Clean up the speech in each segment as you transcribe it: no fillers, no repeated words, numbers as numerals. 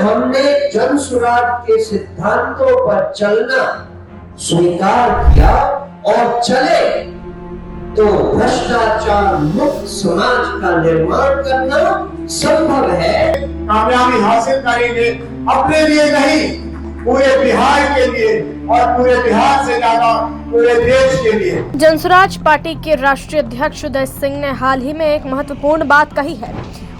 हमने जन स्वराज के सिद्धांतों पर चलना स्वीकार किया और चले तो भ्रष्टाचार मुक्त समाज का निर्माण करना संभव है। कामयाबी हासिल करेंगे अपने लिए नहीं, पूरे बिहार के लिए और पूरे बिहार से ज्यादा पूरे देश के लिए। जनसुराज पार्टी के राष्ट्रीय अध्यक्ष उदय सिंह ने हाल ही में एक महत्वपूर्ण बात कही है।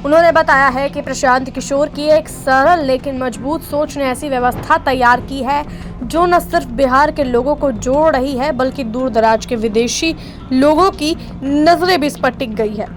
उन्होंने बताया है कि प्रशांत किशोर की एक सरल लेकिन मजबूत सोच ने ऐसी व्यवस्था तैयार की है जो न सिर्फ बिहार के लोगों को जोड़ रही है बल्कि दूर दराज के विदेशी लोगों की नजरें भी इस पर टिक गई है।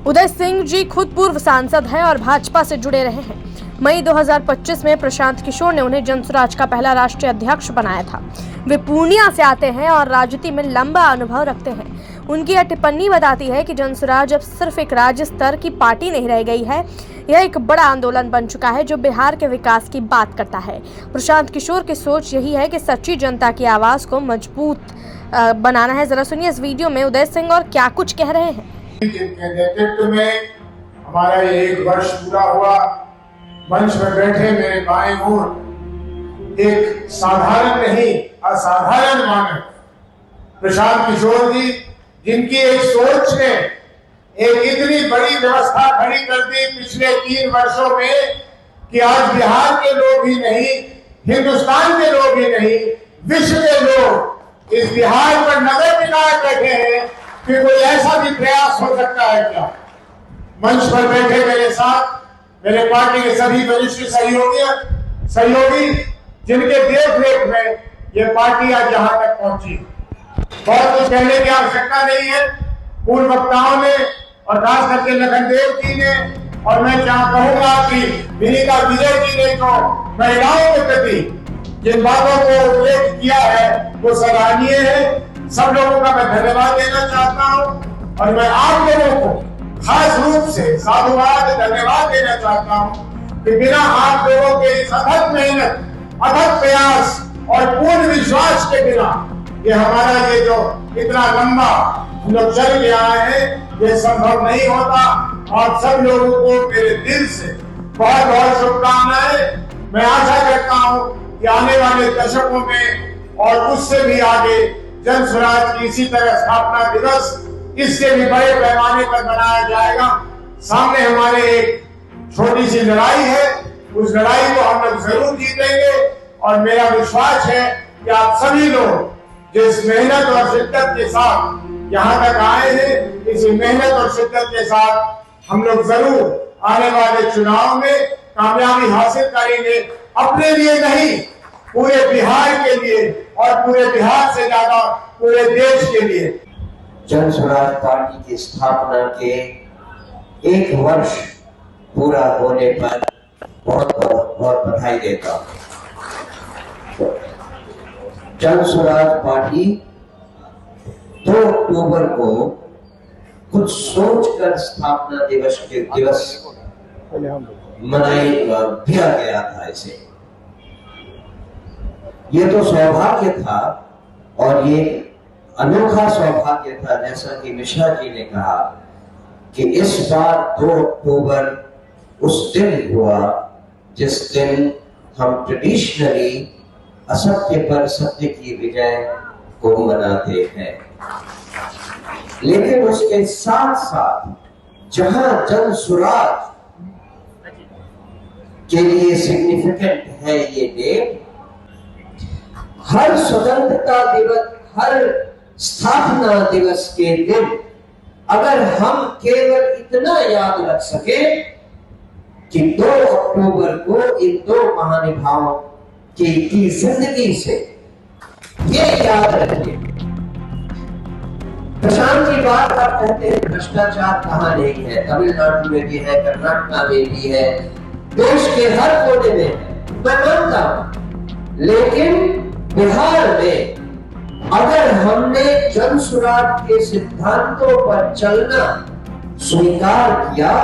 उदय सिंह जी खुद पूर्व सांसद हैं और भाजपा से जुड़े रहे हैं। मई 2025 में प्रशांत किशोर ने उन्हें जनसुराज का पहला राष्ट्रीय अध्यक्ष बनाया था। वे पूर्णिया से आते हैं और राजनीति में लंबा अनुभव रखते हैं। उनकी यह टिप्पणी बताती है कि जनसुराज अब सिर्फ एक राज्य स्तर की पार्टी नहीं रह गई है, यह एक बड़ा आंदोलन बन चुका है जो बिहार के विकास की बात करता है। प्रशांत किशोर की सोच यही है कि सच्ची जनता की आवाज को मजबूत बनाना है। जरा सुनिए इस वीडियो में उदय सिंह और क्या कुछ कह रहे हैं। जिनके नेतृत्व में हमारा ये 1 वर्ष पूरा हुआ, मंच पर बैठे मेरे बाएं ओर एक साधारण नहीं असाधारण मानव प्रशांत किशोर जी, जिनकी एक सोच ने एक इतनी बड़ी व्यवस्था खड़ी कर दी पिछले 3 वर्षों में कि आज बिहार के लोग ही नहीं, हिंदुस्तान के लोग ही नहीं, विश्व के लोग इस बिहार पर नजर टिकाए बैठे हैं कि कोई ऐसा भी प्रयास हो सकता है क्या। मंच पर बैठे मेरे साथ मेरे पार्टी के सभी वरिष्ठ सहयोगी जिनके देख रेख में ये पार्टी आज यहाँ तक पहुंची। बहुत कुछ कहने की आवश्यकता नहीं है। पूर्व वक्ताओं ने और खास करके लखनदेव जी ने और मैं कहूंगा कि विनीता विजय जी ने जो महिलाओं के प्रति जिन बातों को उल्लेख किया है वो सराहनीय है। सब लोगों का मैं धन्यवाद देना चाहता हूँ और मैं आप लोगों को खास रूप से साधुवाद धन्यवाद देना चाहता हूँ कि बिना आप लोगों के इस अथक मेहनत, अथक प्रयास और पूर्ण विश्वास के बिना ये हमारा ये जो इतना लंबा हम लोग चल के आए हैं ये संभव नहीं होता। और सब लोगों को मेरे दिल से बहुत बहुत शुभकामनाएं। मैं आशा करता हूँ कि आने वाले दशकों में और उससे भी आगे जन स्वराज की इसी तरह स्थापना दिवस इससे भी बड़े पैमाने पर मनाया जाएगा। सामने हमारे एक छोटी सी लड़ाई है, उस लड़ाई को हम लोग जरूर जीतेंगे और मेरा विश्वास है कि आप सभी लोग जिस मेहनत और शिद्दत के साथ यहाँ तक आए हैं, इसी मेहनत और शिद्दत के साथ हम लोग जरूर आने वाले चुनाव में कामयाबी हासिल करेंगे, अपने लिए नहीं, पूरे बिहार के लिए और पूरे बिहार से ज्यादा पूरे देश के लिए। जन स्वराज पार्टी की स्थापना के 1 वर्ष पूरा होने पर बहुत बहुत बहुत बधाई देता हूं। जन स्वराज पार्टी 2 अक्टूबर को कुछ सोचकर स्थापना दिवस दिया गया था। इसे ये तो सौभाग्य था और ये अनोखा सौभाग्य था, जैसा कि मिश्रा जी ने कहा कि इस बार 2 अक्टूबर उस दिन हुआ जिस दिन हम ट्रेडिशनली असत्य पर सत्य की विजय को मनाते हैं। लेकिन उसके साथ साथ जहां जन स्वराज के लिए सिग्निफिकेंट है ये डेट, हर स्वतंत्रता दिवस, हर स्थापना दिवस के दिन अगर हम केवल इतना याद रख सके कि 2 अक्टूबर को इन 2 महानुभावों की जिंदगी से ये याद रखिए। प्रशांत जी बात आप कहते हैं भ्रष्टाचार कहाँ नहीं है, तमिलनाडु में भी है, कर्नाटक में भी है, देश के हर कोने में है, मैं मानता हूं। लेकिन बिहार में अगर हमने जन स्वराज के सिद्धांतों पर चलना स्वीकार किया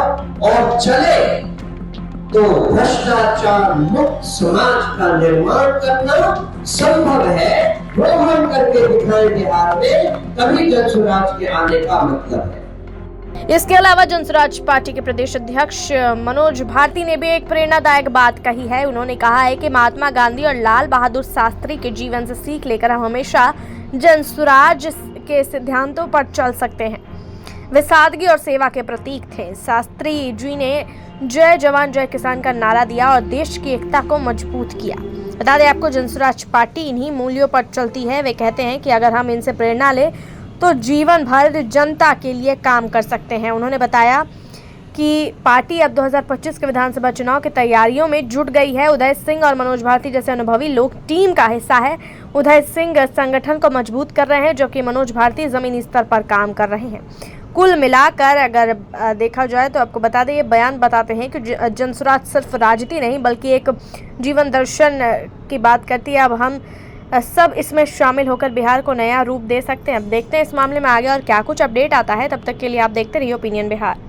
और चले तो भ्रष्टाचार मुक्त समाज का निर्माण करना संभव है। वो हम करके दिखाएं बिहार में, तभी जन स्वराज के आने का मतलब है। इसके अलावा जनसुराज पार्टी के प्रदेश अध्यक्ष मनोज भारती ने भी एक प्रेरणादायक बात कही है। उन्होंने कहा है कि महात्मा गांधी और लाल बहादुर शास्त्री के जीवन से सीख लेकर हम हमेशा जनसुराज के सिद्धांतों पर चल सकते हैं। वे सादगी और सेवा के प्रतीक थे। शास्त्री जी ने जय जवान जय किसान का नारा दिया और देश की एकता को मजबूत किया। बता दें आपको, जनसुराज पार्टी इन्हीं मूल्यों पर चलती है। वे कहते हैं कि अगर हम इनसे प्रेरणा लें तो जीवन भर जनता के लिए काम कर सकते हैं। उन्होंने बताया कि पार्टी अब 2025 के विधानसभा चुनाव की तैयारियों में जुट गई है। उदय सिंह और मनोज भारती जैसे अनुभवी लोग टीम का हिस्सा है। उदय सिंह संगठन को मजबूत कर रहे हैं, जबकि मनोज भारती जमीनी स्तर पर काम कर रहे हैं। कुल मिलाकर अगर देखा जाए तो आपको बता दें, ये बयान बताते हैं कि जनसुराज सिर्फ राजनीति नहीं बल्कि एक जीवन दर्शन की बात करती है। अब हम सब इसमें शामिल होकर बिहार को नया रूप दे सकते हैं। अब देखते हैं इस मामले में आगे और क्या कुछ अपडेट आता है। तब तक के लिए आप देखते रहिए ओपिनियन बिहार।